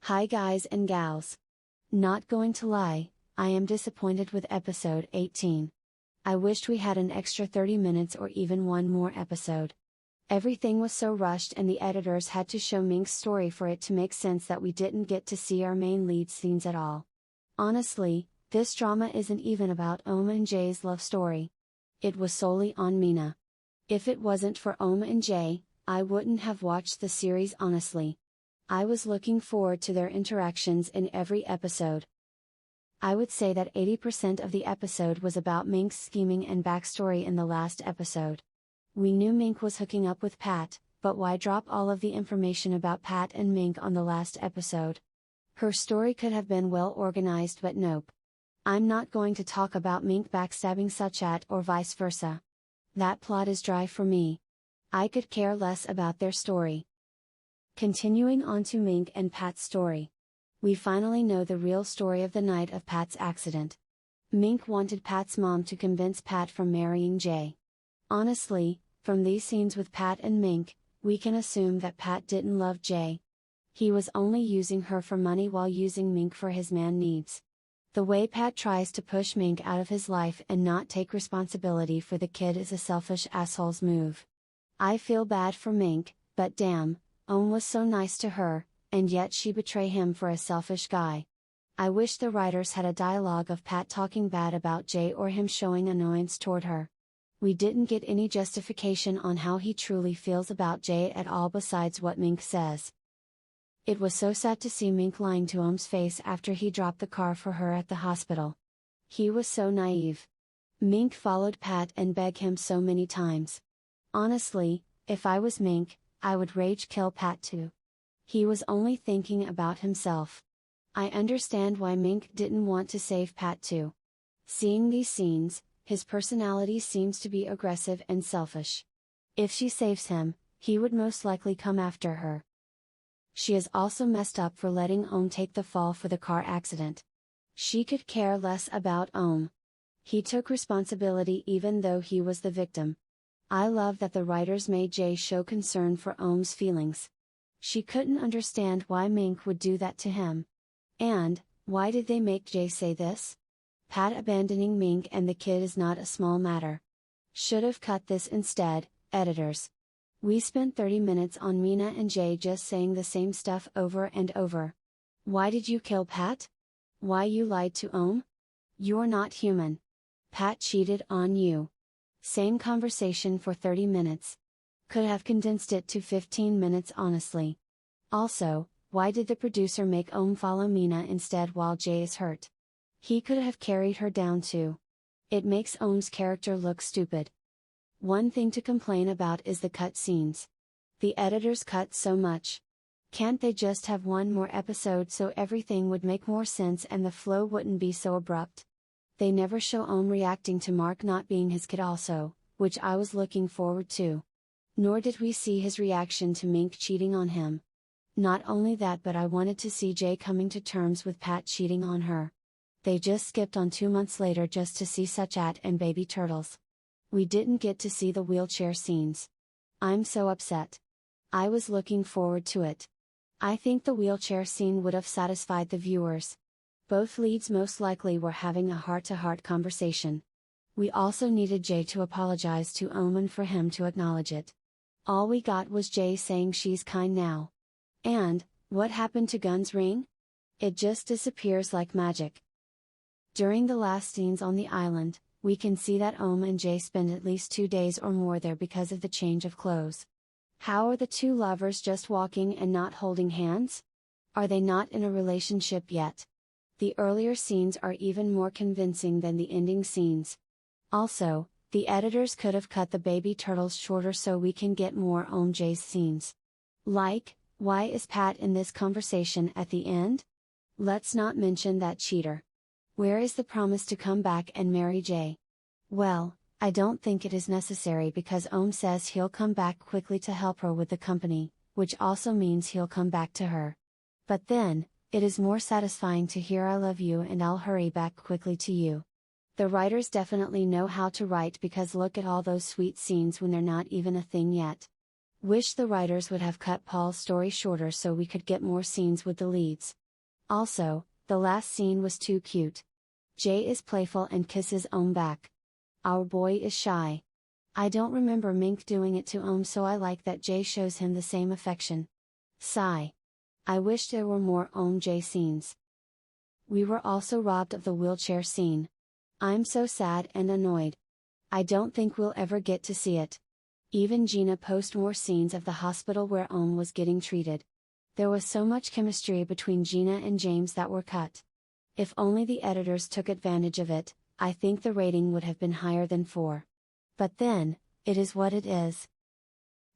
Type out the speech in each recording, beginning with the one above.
Hi guys and gals. Not going to lie, I am disappointed with episode 18. I wished we had an extra 30 minutes or even one more episode. Everything was so rushed and the editors had to show Mink's story for it to make sense that we didn't get to see our main lead scenes at all. Honestly, this drama isn't even about Oma and Jay's love story. It was solely on Meena. If it wasn't for Oma and Jay, I wouldn't have watched the series honestly. I was looking forward to their interactions in every episode. I would say that 80% of the episode was about Mink's scheming and backstory in the last episode. We knew Mink was hooking up with Pat, but why drop all of the information about Pat and Mink on the last episode? Her story could have been well organized, but nope. I'm not going to talk about Mink backstabbing Sachat or vice versa. That plot is dry for me. I could care less about their story. Continuing on to Mink and Pat's story. We finally know the real story of the night of Pat's accident. Mink wanted Pat's mom to convince Pat from marrying Jay. Honestly, from these scenes with Pat and Mink, we can assume that Pat didn't love Jay. He was only using her for money while using Mink for his man needs. The way Pat tries to push Mink out of his life and not take responsibility for the kid is a selfish asshole's move. I feel bad for Mink, but damn, Om was so nice to her, and yet she betrayed him for a selfish guy. I wish the writers had a dialogue of Pat talking bad about Jay or him showing annoyance toward her. We didn't get any justification on how he truly feels about Jay at all besides what Mink says. It was so sad to see Mink lying to Om's face after he dropped the car for her at the hospital. He was so naive. Mink followed Pat and begged him so many times. Honestly, if I was Mink, I would rage kill Pat too. He was only thinking about himself. I understand why Mink didn't want to save Pat too. Seeing these scenes, his personality seems to be aggressive and selfish. If she saves him, he would most likely come after her. She is also messed up for letting Om take the fall for the car accident. She could care less about Om. He took responsibility even though he was the victim. I love that the writers made Jay show concern for Om's feelings. She couldn't understand why Mink would do that to him. And, why did they make Jay say this? Pat abandoning Mink and the kid is not a small matter. Should have cut this instead, editors. We spent 30 minutes on Meena and Jay just saying the same stuff over and over. Why did you kill Pat? Why you lied to Om? You're not human. Pat cheated on you. Same conversation for 30 minutes. Could have condensed it to 15 minutes honestly. Also, why did the producer make Om follow Meena instead while Jay is hurt? He could have carried her down too. It makes Om's character look stupid. One thing to complain about is the cut scenes. The editors cut so much. Can't they just have one more episode so everything would make more sense and the flow wouldn't be so abrupt? They never show Om reacting to Mark not being his kid also, which I was looking forward to. Nor did we see his reaction to Mink cheating on him. Not only that, but I wanted to see Jay coming to terms with Pat cheating on her. They just skipped on 2 months later just to see Sachat and baby turtles. We didn't get to see the wheelchair scenes. I'm so upset. I was looking forward to it. I think the wheelchair scene would have satisfied the viewers. Both leads most likely were having a heart-to-heart conversation. We also needed Jay to apologize to Omen for him to acknowledge it. All we got was Jay saying she's kind now. And, what happened to Gun's ring? It just disappears like magic. During the last scenes on the island, we can see that Om and Jay spend at least 2 days or more there because of the change of clothes. How are the two lovers just walking and not holding hands? Are they not in a relationship yet? The earlier scenes are even more convincing than the ending scenes. Also, the editors could have cut the baby turtles shorter so we can get more Om Jay's scenes. Like, why is Pat in this conversation at the end? Let's not mention that cheater. Where is the promise to come back and marry Jay? Well, I don't think it is necessary because Om says he'll come back quickly to help her with the company, which also means he'll come back to her. But then, it is more satisfying to hear I love you and I'll hurry back quickly to you. The writers definitely know how to write because look at all those sweet scenes when they're not even a thing yet. Wish the writers would have cut Paul's story shorter so we could get more scenes with the leads. Also, the last scene was too cute. Jay is playful and kisses Ohm back. Our boy is shy. I don't remember Mink doing it to Ohm, so I like that Jay shows him the same affection. Sigh. I wish there were more Ohm Jay scenes. We were also robbed of the wheelchair scene. I'm so sad and annoyed. I don't think we'll ever get to see it. Even Gina posted more scenes of the hospital where Ohm was getting treated. There was so much chemistry between Gina and James that were cut. If only the editors took advantage of it, I think the rating would have been higher than 4. But then, it is what it is.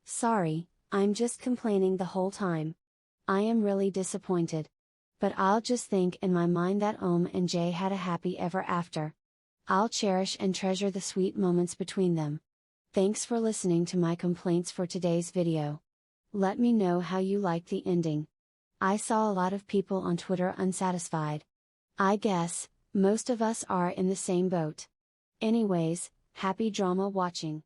Sorry, I'm just complaining the whole time. I am really disappointed. But I'll just think in my mind that Ohm and Jay had a happy ever after. I'll cherish and treasure the sweet moments between them. Thanks for listening to my complaints for today's video. Let me know how you liked the ending. I saw a lot of people on Twitter unsatisfied. I guess, most of us are in the same boat. Anyways, happy drama watching.